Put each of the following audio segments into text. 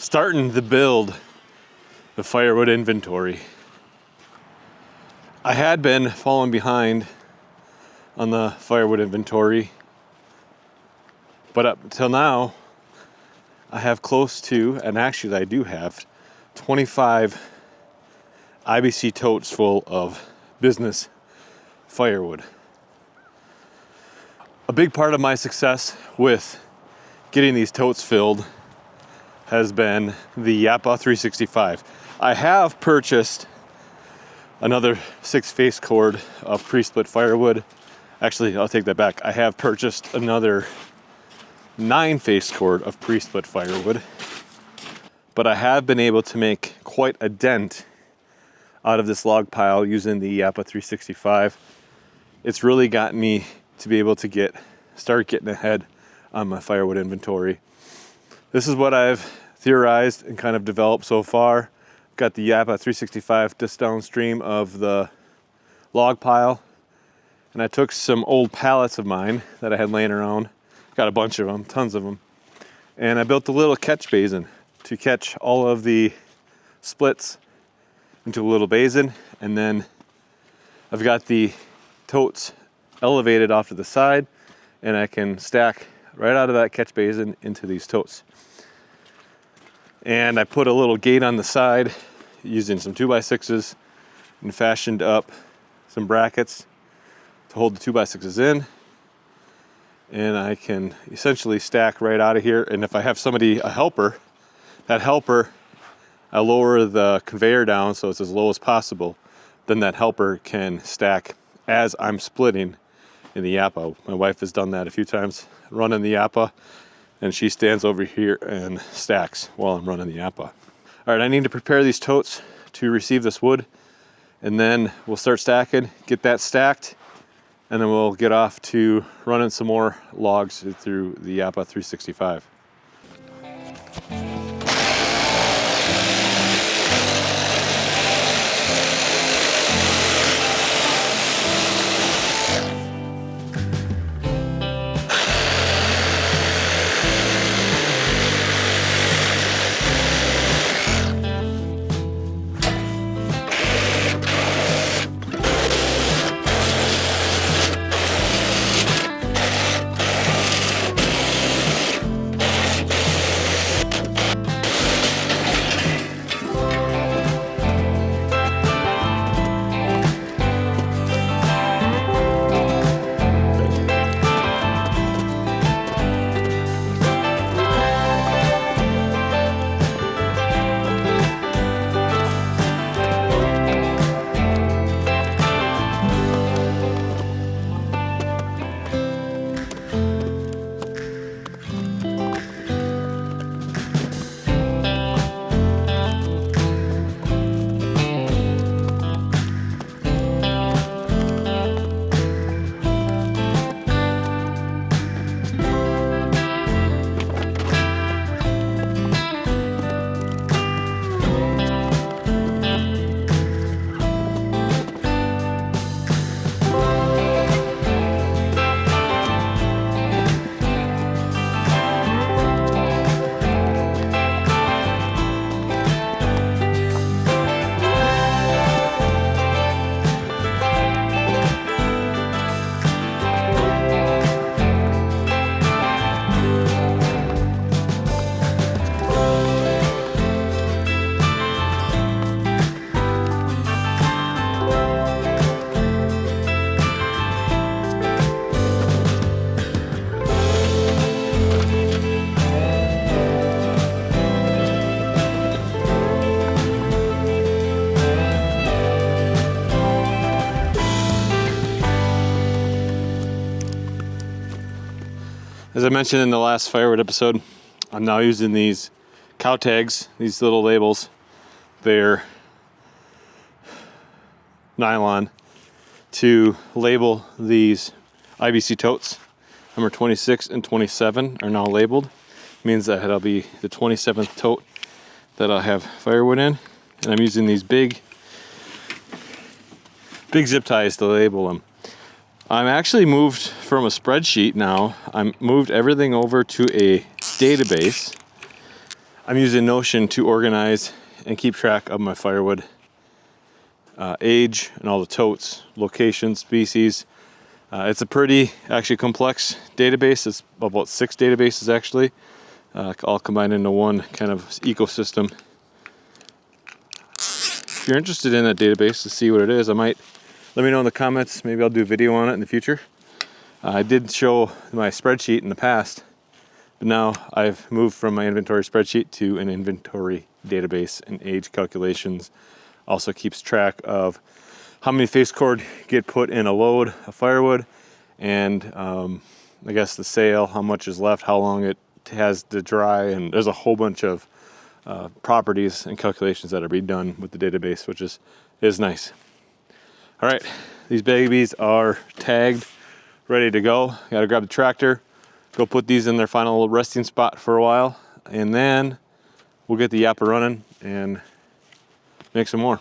Starting to build the firewood inventory. I had been falling behind on the firewood inventory, but up until now, I have close to, and actually I do have, 25 IBC totes full of business firewood. A big part of my success with getting these totes filled has been the Japa 365. I have purchased another 6 face cord of pre-split firewood. Actually, I'll take that back. I have purchased another 9 face cord of pre-split firewood. But I have been able to make quite a dent out of this log pile using the Japa 365. It's really gotten me to be able to start getting ahead on my firewood inventory. This is what I've theorized and kind of developed so far. Got the Japa 365 just downstream of the log pile, and I took some old pallets of mine that I had laying around, got a bunch of them, tons of them, and I built a little catch basin to catch all of the splits into a little basin, and then I've got the totes elevated off to the side, and I can stack right out of that catch basin into these totes. And I put a little gate on the side using some 2x6s and fashioned up some brackets to hold the 2x6s in. And I can essentially stack right out of here. And if I have a helper, that helper, I lower the conveyor down so it's as low as possible. Then that helper can stack as I'm splitting in the Japa. My wife has done that a few times, running the Japa, and she stands over here and stacks while I'm running the Japa. All right, I need to prepare these totes to receive this wood, and then we'll start stacking, get that stacked, and then we'll get off to running some more logs through the Japa 365. As I mentioned in the last firewood episode, I'm now using these cow tags, these little labels. They're nylon to label these IBC totes. Number 26 and 27 are now labeled. It means that it'll be the 27th tote that I'll have firewood in. And I'm using these big zip ties to label them. I'm actually moved from a spreadsheet now. I'm moved everything over to a database. I'm using Notion to organize and keep track of my firewood age and all the totes, locations, species. It's a pretty actually complex database. It's about 6 databases actually, all combined into one kind of ecosystem. If you're interested in that database to see what it is, let me know in the comments. Maybe I'll do a video on it in the future. I did show my spreadsheet in the past, but now I've moved from my inventory spreadsheet to an inventory database, and age calculations. Also keeps track of how many face cord get put in a load of firewood, and I guess the sale, how much is left, how long it has to dry, and there's a whole bunch of properties and calculations that are being done with the database, which is nice. All right, these babies are tagged, ready to go. Gotta grab the tractor, go put these in their final resting spot for a while, and then we'll get the Japa running and make some more.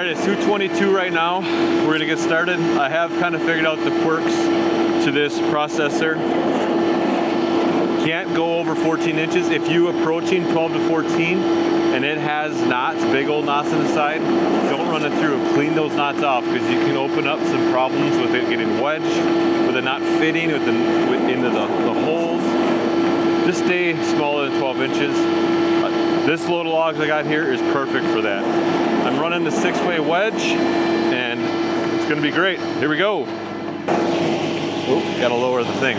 It's 2:22 right now. We're gonna get started. I have kind of figured out the quirks to this processor. Can't go over 14 inches. If you approaching 12 to 14 and it has knots, big old knots on the side, don't run it through. Clean those knots off, because you can open up some problems with it getting wedged, with it not fitting into the holes. Just stay smaller than 12 inches. This load of logs I got here is perfect for that. I'm running the 6-way wedge, and it's gonna be great. Here we go. Oh, gotta lower the thing.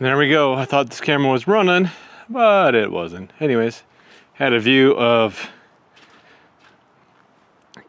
And there we go. I thought this camera was running, but it wasn't. Anyways, had a view of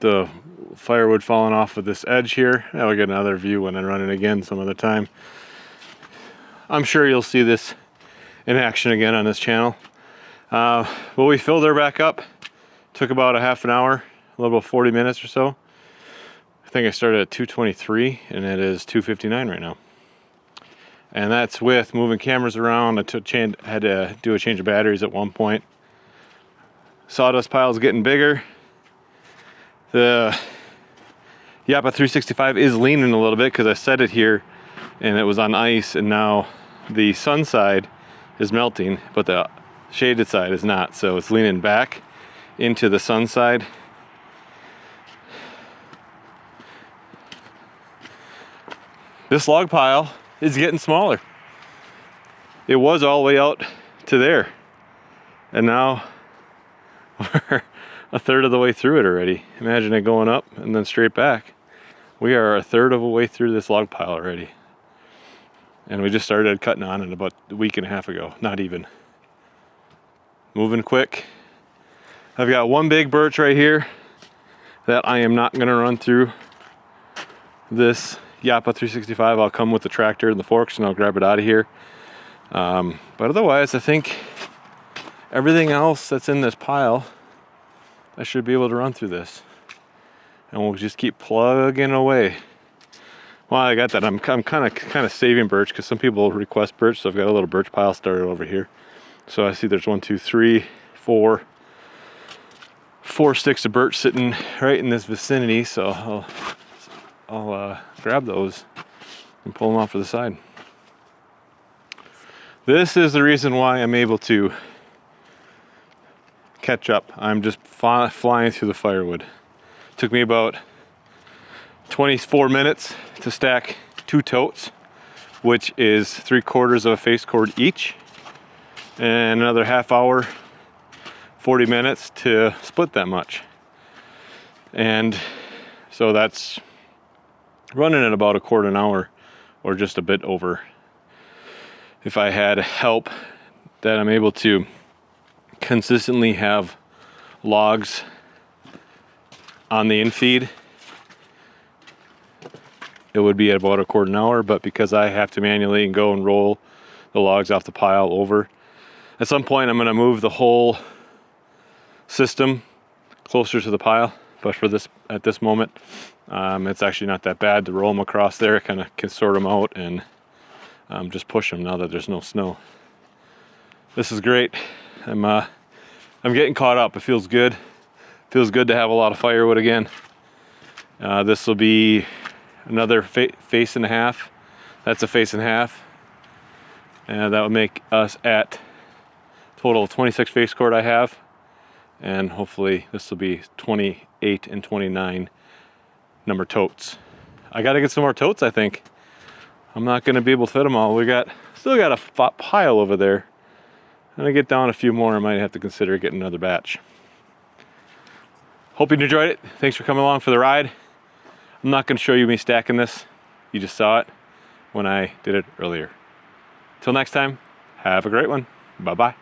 the firewood falling off of this edge here. I'll get another view when I run it again some other time. I'm sure you'll see this in action again on this channel. Well, we filled her back up. Took about a half an hour, a little about 40 minutes or so. I think I started at 223 and it is 259 right now. And that's with moving cameras around. I had to do a change of batteries at one point. Sawdust pile's getting bigger. The Japa 365 is leaning a little bit because I set it here and it was on ice, and now the sun side is melting, but the shaded side is not, so it's leaning back into the sun side. This log pile is getting smaller. It was all the way out to there, and now we're a third of the way through it already. Imagine it going up and then straight back. We are a third of a way through this log pile already. And we just started cutting on it about a week and a half ago, not even. Moving quick. I've got one big birch right here that I am not gonna run through this Japa 365. I'll come with the tractor and the forks and I'll grab it out of here. But otherwise, I think everything else that's in this pile, I should be able to run through this. And we'll just keep plugging away. Well, I got that. I'm kind of saving birch because some people request birch, so I've got a little birch pile started over here. So I see there's 1, 2, 3, 4 sticks of birch sitting right in this vicinity. So I'll grab those and pull them off to the side. This is the reason why I'm able to catch up. I'm just flying through the firewood. Took me about 24 minutes to stack 2 totes, which is 3/4 of a face cord each, and another half hour, 40 minutes to split that much. And so that's running at about a quarter an hour or just a bit over. If I had help that I'm able to consistently have logs on the infeed, it would be at about a quarter an hour, but because I have to manually go and roll the logs off the pile over, at some point I'm going to move the whole system closer to the pile. But for this, at this moment, it's actually not that bad to roll them across there. Kind of can sort them out and just push them now that there's no snow. This is great. I'm getting caught up. It feels good. Feels good to have a lot of firewood again. This will be another face and a half. That's a face and a half. And that would make us at total 26 face cord I have. And hopefully this will be 28 and 29 number totes. I gotta get some more totes, I think. I'm not gonna be able to fit them all. Still got a pile over there. And I get down a few more, I might have to consider getting another batch. Hope you enjoyed it. Thanks for coming along for the ride. I'm not going to show you me stacking this. You just saw it when I did it earlier. Till next time, have a great one. Bye-bye.